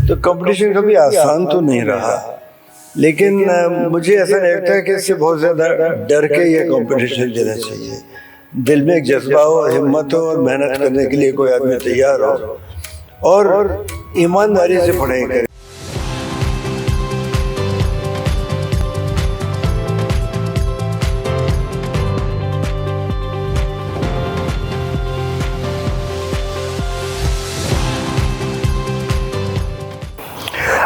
तो कंपटीशन कभी आसान तो नहीं रहा, लेकिन मुझे ऐसा लगता है कि इससे बहुत ज़्यादा डर के ये कंपटीशन देना चाहिए। दिल में एक जज्बा हो, हिम्मत हो और मेहनत करने के लिए कोई आदमी तैयार हो और ईमानदारी से पढ़ाई करे।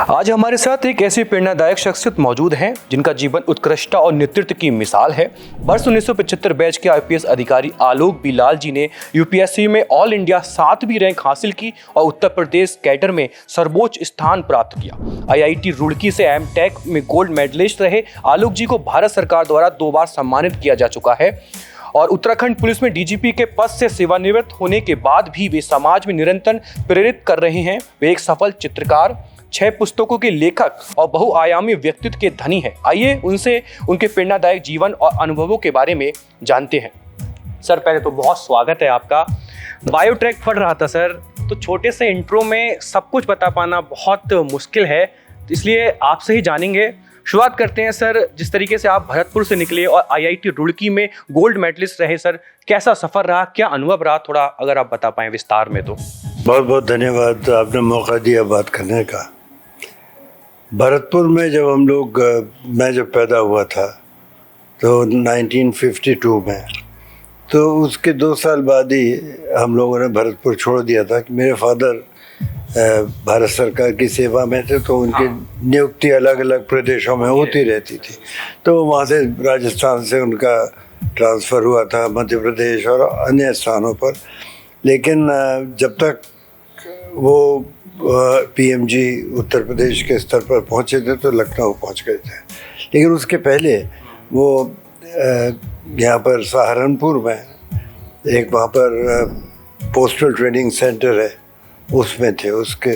आज हमारे साथ एक ऐसी प्रेरणादायक शख्सियत मौजूद हैं जिनका जीवन उत्कृष्टता और नेतृत्व की मिसाल है। वर्ष 1975 बैच के आईपीएस अधिकारी आलोक बिलाल जी ने यूपीएससी में ऑल इंडिया 7वीं रैंक हासिल की और उत्तर प्रदेश कैडर में सर्वोच्च स्थान प्राप्त किया। आईआईटी रुड़की से एमटेक में गोल्ड मेडलिस्ट रहे आलोक जी को भारत सरकार द्वारा 2 बार सम्मानित किया जा चुका है और उत्तराखंड पुलिस में डीजीपी के पद से सेवानिवृत्त होने के बाद भी वे समाज में निरंतर प्रेरित कर रहे हैं। वे एक सफल चित्रकार, 6 पुस्तकों के लेखक और बहुआयामी व्यक्तित्व के धनी हैं। आइए उनसे उनके प्रेरणादायक जीवन और अनुभवों के बारे में जानते हैं। सर, पहले तो बहुत स्वागत है आपका। बायोट्रैक पढ़ रहा था सर, तो छोटे से इंट्रो में सब कुछ बता पाना बहुत मुश्किल है, इसलिए आपसे ही जानेंगे। शुरुआत करते हैं सर, जिस तरीके से आप भरतपुर से निकले और आईआईटी रुड़की में गोल्ड मेडलिस्ट रहे, सर कैसा सफ़र रहा, क्या अनुभव रहा, थोड़ा अगर आप बता पाएँ विस्तार में तो। बहुत बहुत धन्यवाद, आपने मौका दिया बात करने का। भरतपुर में जब हम लोग, मैं जब पैदा हुआ था तो 1952 में, तो उसके 2 साल बाद ही हम लोगों ने भरतपुर छोड़ दिया था कि मेरे फादर भारत सरकार की सेवा में थे, तो उनकी नियुक्ति अलग अलग प्रदेशों में होती रहती थी। तो वहाँ से राजस्थान से उनका ट्रांसफ़र हुआ था मध्य प्रदेश और अन्य स्थानों पर। लेकिन जब तक वो पीएमजी उत्तर प्रदेश के स्तर पर पहुँचे थे तो लखनऊ पहुँच गए थे। लेकिन उसके पहले वो यहाँ पर सहारनपुर में एक वहाँ पर पोस्टल ट्रेनिंग सेंटर है, उसमें थे, उसके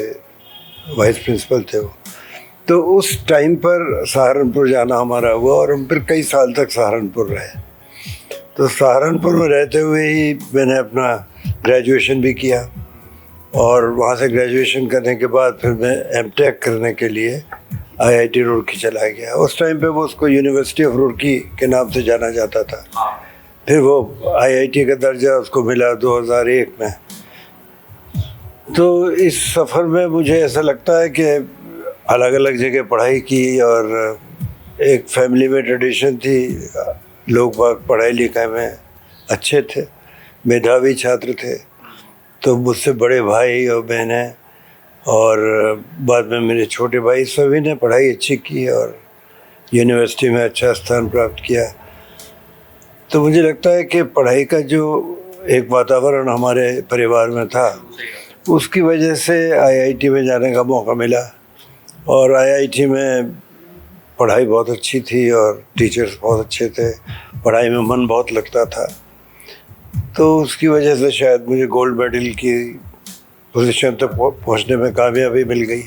वाइस प्रिंसिपल थे वो। तो उस टाइम पर सहारनपुर जाना हमारा हुआ और हम फिर कई साल तक सहारनपुर रहे। तो सहारनपुर में रहते हुए ही मैंने अपना ग्रेजुएशन भी किया और वहाँ से ग्रेजुएशन करने के बाद फिर मैं एमटेक करने के लिए आईआईटी रुड़की चला गया। उस टाइम पे वो उसको यूनिवर्सिटी ऑफ रुड़की के नाम से जाना जाता था। फिर वो आईआईटी का दर्जा उसको मिला 2001 में। तो इस सफ़र में मुझे ऐसा लगता है कि अलग अलग जगह पढ़ाई की और एक फैमिली में ट्रेडिशन थी, लोग बाग पढ़ाई लिखाई में अच्छे थे, मेधावी छात्र थे। तो मुझसे बड़े भाई और बहनें और बाद में मेरे छोटे भाई, सभी ने पढ़ाई अच्छी की और यूनिवर्सिटी में अच्छा स्थान प्राप्त किया। तो मुझे लगता है कि पढ़ाई का जो एक वातावरण हमारे परिवार में था, उसकी वजह से आईआईटी में जाने का मौका मिला और आईआईटी में पढ़ाई बहुत अच्छी थी और टीचर्स बहुत अच्छे थे, पढ़ाई में मन बहुत लगता था। तो उसकी वजह से शायद मुझे गोल्ड मेडल की पोजीशन तक पहुंचने में कामयाबी मिल गई,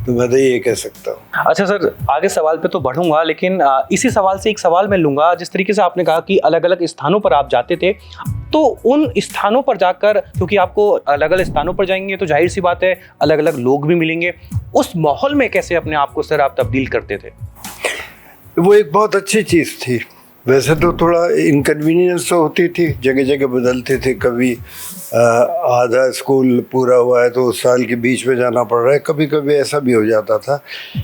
तो मैं तो ये कह सकता हूँ। अच्छा सर, आगे सवाल पे तो बढ़ूंगा, लेकिन इसी सवाल से एक सवाल मैं लूँगा। जिस तरीके से आपने कहा कि अलग अलग स्थानों पर आप जाते थे, तो उन स्थानों पर जाकर, क्योंकि आपको अलग अलग स्थानों पर जाएंगे तो जाहिर सी बात है अलग अलग लोग भी मिलेंगे, उस माहौल में कैसे अपने आप को सर आप तब्दील करते थे? वो एक बहुत अच्छी चीज़ थी। वैसे तो थोड़ा इनकन्वीनियंस तो होती थी, जगह जगह बदलते थे। कभी आधा स्कूल पूरा हुआ है तो उस साल के बीच में जाना पड़ रहा है, कभी कभी ऐसा भी हो जाता था।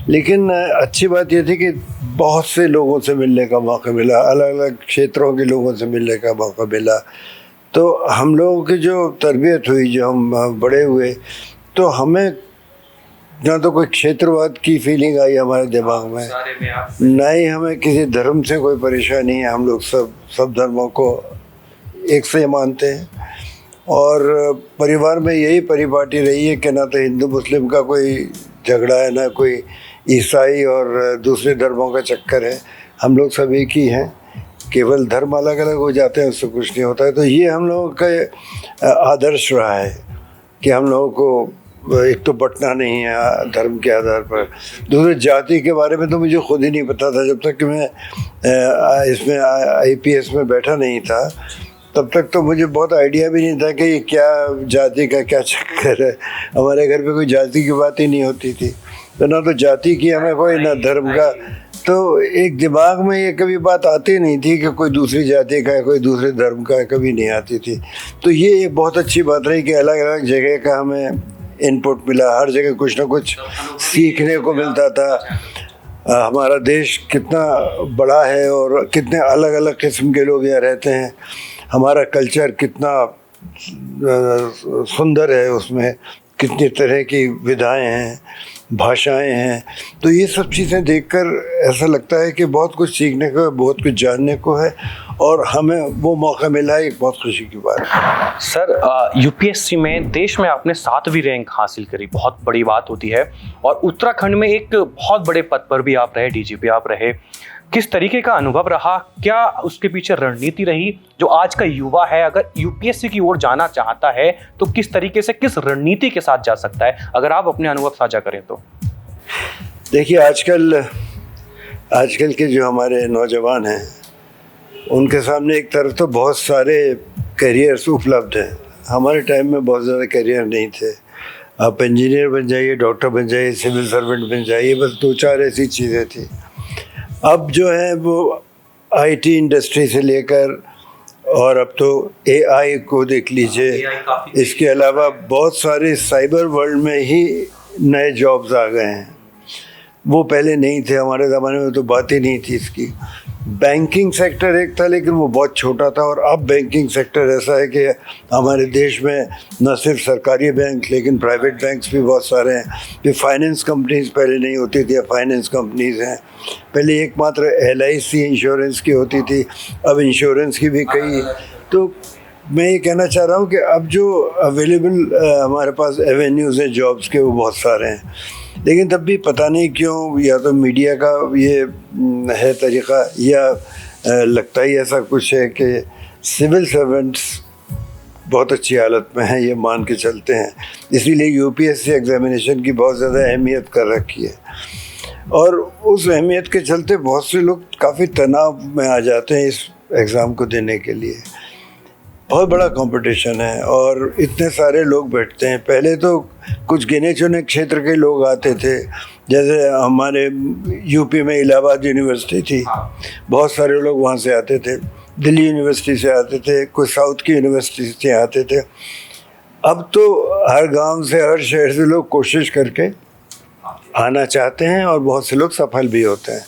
लेकिन अच्छी बात यह थी कि बहुत से लोगों से मिलने का मौका मिला, अलग अलग क्षेत्रों के लोगों से मिलने का मौका मिला। तो हम लोगों की जो तरबियत हुई, जो हम बड़े हुए, तो हमें ना तो कोई क्षेत्रवाद की फीलिंग आई हमारे दिमाग में, ना ही हमें किसी धर्म से कोई परेशानी है। हम लोग सब धर्मों को एक से मानते हैं और परिवार में यही परिपाटी रही है कि ना तो हिंदू मुस्लिम का कोई झगड़ा है, ना कोई ईसाई और दूसरे धर्मों का चक्कर है। हम लोग सब एक ही हैं, केवल धर्म अलग अलग हो जाते हैं, उससे कुछ नहीं होता है। तो ये हम लोगों का आदर्श रहा है कि हम लोगों को एक तो बंटना नहीं है धर्म के आधार पर। दूसरे जाति के बारे में तो मुझे खुद ही नहीं पता था, जब तक कि मैं इसमें आईपीएस में बैठा नहीं था तब तक तो मुझे बहुत आइडिया भी नहीं था कि ये क्या जाति का क्या चक्कर है। हमारे घर पे कोई जाति की बात ही नहीं होती थी, तो ना तो जाति की हमें कोई, ना धर्म का। तो एक दिमाग में ये कभी बात आती नहीं थी कि कोई दूसरी जाति का है, कोई दूसरे धर्म का है, कभी नहीं आती थी। तो ये एक बहुत अच्छी बात रही कि अलग अलग जगह का हमें इनपुट मिला, हर जगह कुछ ना कुछ सीखने को मिलता था। हमारा देश कितना बड़ा है और कितने अलग अलग किस्म के लोग यहाँ रहते हैं, हमारा कल्चर कितना सुंदर है, उसमें कितनी तरह की विधाएं हैं, भाषाएं हैं। तो ये सब चीज़ें देखकर ऐसा लगता है कि बहुत कुछ सीखने को है, बहुत कुछ जानने को है, और हमें वो मौका मिला है, एक बहुत खुशी की बात है। सर, यूपीएससी में देश में आपने 7वीं रैंक हासिल करी, बहुत बड़ी बात होती है। और उत्तराखंड में एक बहुत बड़े पद पर भी आप रहे, डीजीपी आप रहे। किस तरीके का अनुभव रहा, क्या उसके पीछे रणनीति रही? जो आज का युवा है, अगर यूपीएससी की ओर जाना चाहता है तो किस तरीके से, किस रणनीति के साथ जा सकता है, अगर आप अपने अनुभव साझा करें तो? देखिए, आजकल के जो हमारे नौजवान हैं, उनके सामने एक तरफ तो बहुत सारे करियर्स उपलब्ध हैं। हमारे टाइम में बहुत ज़्यादा करियर नहीं थे। आप इंजीनियर बन जाइए, डॉक्टर बन जाइए, सिविल सर्वेंट बन जाइए, बस 2-4 ऐसी चीज़ें थी। अब जो है वो आईटी इंडस्ट्री से लेकर, और अब तो एआई को देख लीजिए, इसके अलावा बहुत सारे साइबर वर्ल्ड में ही नए जॉब्स आ गए हैं। वो पहले नहीं थे, हमारे ज़माने में तो बात ही नहीं थी इसकी। बैंकिंग सेक्टर एक था, लेकिन वो बहुत छोटा था, और अब बैंकिंग सेक्टर ऐसा है कि हमारे देश में न सिर्फ सरकारी बैंक, लेकिन प्राइवेट बैंक्स भी बहुत सारे हैं। फिर फाइनेंस कंपनीज पहले नहीं होती थी, अब फाइनेंस कंपनीज हैं। पहले एकमात्र LIC इंश्योरेंस की होती थी, अब इंश्योरेंस की भी कई। तो मैं ये कहना चाह रहा हूँ कि अब जो अवेलेबल हमारे पास एवेन्यूज़ हैं जॉब्स के, वो बहुत सारे हैं। लेकिन तब भी पता नहीं क्यों, या तो मीडिया का ये है तरीक़ा, या लगता ही ऐसा कुछ है कि सिविल सर्वेंट्स बहुत अच्छी हालत में हैं, ये मान के चलते हैं। इसीलिए यूपीएससी एग्ज़ामिनेशन की बहुत ज़्यादा अहमियत कर रखी है, और उस अहमियत के चलते बहुत से लोग काफ़ी तनाव में आ जाते हैं इस एग्ज़ाम को देने के लिए। बहुत बड़ा कंपटीशन है और इतने सारे लोग बैठते हैं। पहले तो कुछ गिने चुने क्षेत्र के लोग आते थे, जैसे हमारे यूपी में इलाहाबाद यूनिवर्सिटी थी, बहुत सारे लोग वहाँ से आते थे, दिल्ली यूनिवर्सिटी से आते थे, कुछ साउथ की यूनिवर्सिटी से आते थे। अब तो हर गांव से, हर शहर से लोग कोशिश करके आना चाहते हैं, और बहुत से लोग सफल भी होते हैं।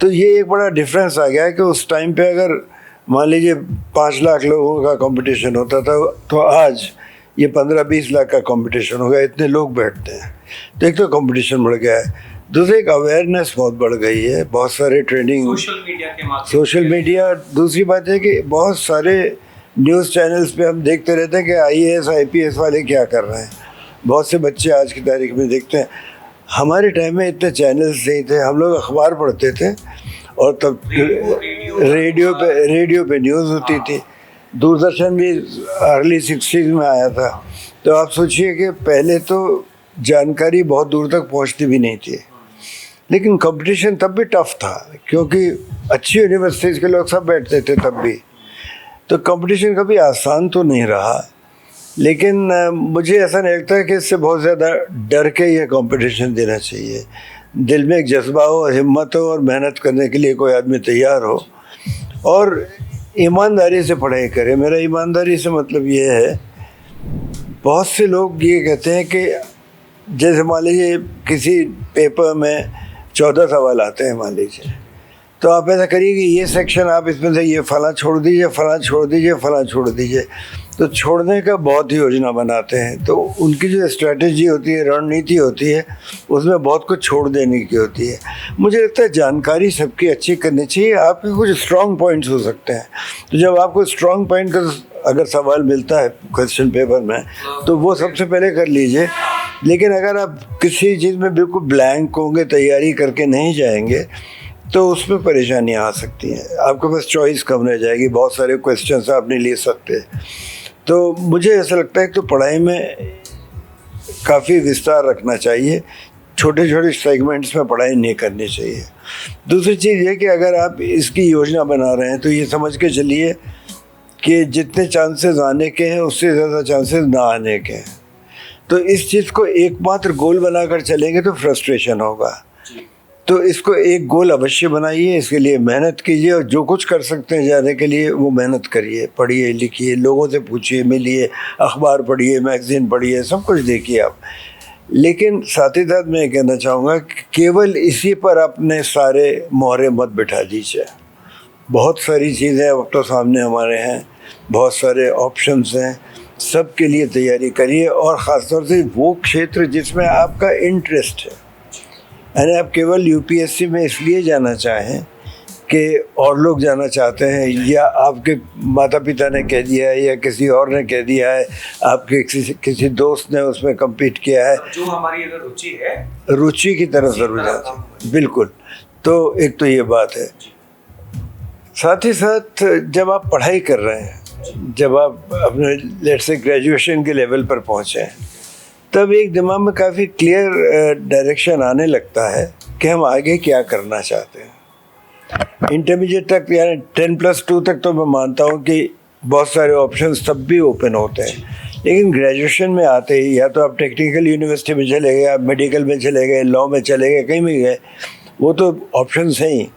तो ये एक बड़ा डिफरेंस आ गया है कि उस टाइम पे अगर मान लीजिए 5 लाख लोगों का कंपटीशन होता था, तो आज ये 15-20 लाख का कंपटीशन हो गया, इतने लोग बैठते हैं। तो एक तो कंपटीशन बढ़ गया है, दूसरी एक अवेयरनेस बहुत बढ़ गई है, बहुत सारे ट्रेनिंग, सोशल मीडिया। दूसरी बात है कि बहुत सारे न्यूज़ चैनल्स पे हम देखते रहते हैं कि IAS IPS वाले क्या कर रहे हैं। बहुत से बच्चे आज की तारीख में देखते हैं। हमारे टाइम में इतने चैनल्स नहीं थे, हम लोग अखबार पढ़ते थे, और तब रेडियो पे न्यूज़ होती थी। दूरदर्शन भी अर्ली 60s में आया था। तो आप सोचिए कि पहले तो जानकारी बहुत दूर तक पहुंचती भी नहीं थी, लेकिन कंपटीशन तब भी टफ था, क्योंकि अच्छी यूनिवर्सिटीज़ के लोग सब बैठते थे तब भी। तो कंपटीशन कभी आसान तो नहीं रहा, लेकिन मुझे ऐसा नहीं लगता है कि इससे बहुत ज़्यादा डर के ये कंपटीशन देना चाहिए। दिल में एक जज्बा हो, हिम्मत हो, और मेहनत करने के लिए कोई आदमी तैयार हो, और ईमानदारी से पढ़ाई करे। मेरा ईमानदारी से मतलब ये है, बहुत से लोग ये कहते हैं कि जैसे मान लीजिए किसी पेपर में 14 सवाल आते हैं मान लीजिए, तो आप ऐसा करिए कि ये सेक्शन आप इसमें से ये फला छोड़ दीजिए, फला छोड़ दीजिए, फला छोड़ दीजिए। तो छोड़ने का बहुत ही योजना बनाते हैं। तो उनकी जो स्ट्रैटेजी होती है, रणनीति होती है, उसमें बहुत कुछ छोड़ देने की होती है। मुझे लगता है जानकारी सबकी अच्छी करनी चाहिए। आपके कुछ स्ट्रॉन्ग पॉइंट्स हो सकते हैं, तो जब आपको स्ट्रॉन्ग पॉइंट का अगर सवाल मिलता है क्वेश्चन पेपर में, तो वो सबसे पहले कर लीजिए। लेकिन अगर आप किसी चीज़ में बिल्कुल ब्लैंक होंगे, तैयारी करके नहीं जाएंगे, तो उसमें परेशानियाँ आ सकती हैं। आपके पास चॉइस कम रह जाएगी, बहुत सारे क्वेश्चंस आप नहीं ले सकते। तो मुझे ऐसा लगता है कि तो पढ़ाई में काफ़ी विस्तार रखना चाहिए, छोटे छोटे सेगमेंट्स में पढ़ाई नहीं करनी चाहिए। दूसरी चीज़ ये कि अगर आप इसकी योजना बना रहे हैं, तो ये समझ के चलिए कि जितने चांसेस आने के हैं उससे ज़्यादा चांसेस ना आने के हैं। तो इस चीज़ को एकमात्र गोल बनाकर चलेंगे तो फ्रस्ट्रेशन होगा। तो इसको एक गोल अवश्य बनाइए, इसके लिए मेहनत कीजिए और जो कुछ कर सकते हैं जाने के लिए वो मेहनत करिए, पढ़िए लिखिए, लोगों से पूछिए, मिलिए, अखबार पढ़िए, मैगज़ीन पढ़िए, सब कुछ देखिए आप। लेकिन साथ ही साथ मैं कहना चाहूँगा कि केवल इसी पर अपने सारे मोहरे मत बिठा दीजिए। बहुत सारी चीज़ें अब तो सामने हमारे हैं, बहुत सारे ऑप्शंस हैं, सब के लिए तैयारी करिए और ख़ास तौर से वो क्षेत्र जिसमें आपका इंटरेस्ट है। यानी आप केवल यूपीएससी में इसलिए जाना चाहें कि और लोग जाना चाहते हैं, या आपके माता पिता ने कह दिया है, या किसी और ने कह दिया है, आपके किसी दोस्त ने उसमें कम्पीट किया है, जो हमारी अगर रुचि है, रुचि की तरफ ज़रूर जाते हैं। बिल्कुल। तो एक तो ये बात है। साथ ही साथ जब आप पढ़ाई कर रहे हैं, जब आप अपने लेट्स से ग्रेजुएशन के लेवल पर पहुँचे हैं, तब एक दिमाग में काफ़ी क्लियर डायरेक्शन आने लगता है कि हम आगे क्या करना चाहते हैं। इंटरमीडिएट तक यानी 10+2 तक तो मैं मानता हूँ कि बहुत सारे ऑप्शंस तब भी ओपन होते हैं, लेकिन ग्रेजुएशन में आते ही या तो आप टेक्निकल यूनिवर्सिटी में चले गए, आप मेडिकल में चले गए, लॉ में चले गए, कहीं भी गए, वो तो ऑप्शंस हैं ही।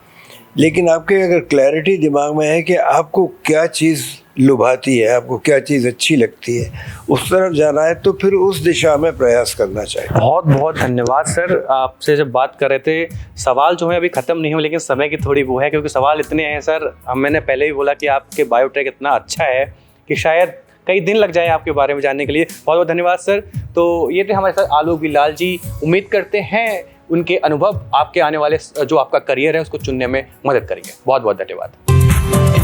लेकिन आपके अगर क्लैरिटी दिमाग में है कि आपको क्या चीज़ लुभाती है, आपको क्या चीज़ अच्छी लगती है, उस तरफ जाना है, तो फिर उस दिशा में प्रयास करना चाहिए। बहुत बहुत धन्यवाद सर। आपसे जब बात कर रहे थे, सवाल जो है अभी ख़त्म नहीं हुए, लेकिन समय की थोड़ी वो है, क्योंकि सवाल इतने हैं सर। मैंने पहले ही बोला कि आपके बायोटेक इतना अच्छा है कि शायद कई दिन लग जाए आपके बारे में जानने के लिए। बहुत बहुत धन्यवाद सर। तो ये थे हमारे साथ आलोक बिलाल जी। उम्मीद करते हैं उनके अनुभव आपके आने वाले जो आपका करियर है उसको चुनने में मदद करेंगे। बहुत बहुत धन्यवाद।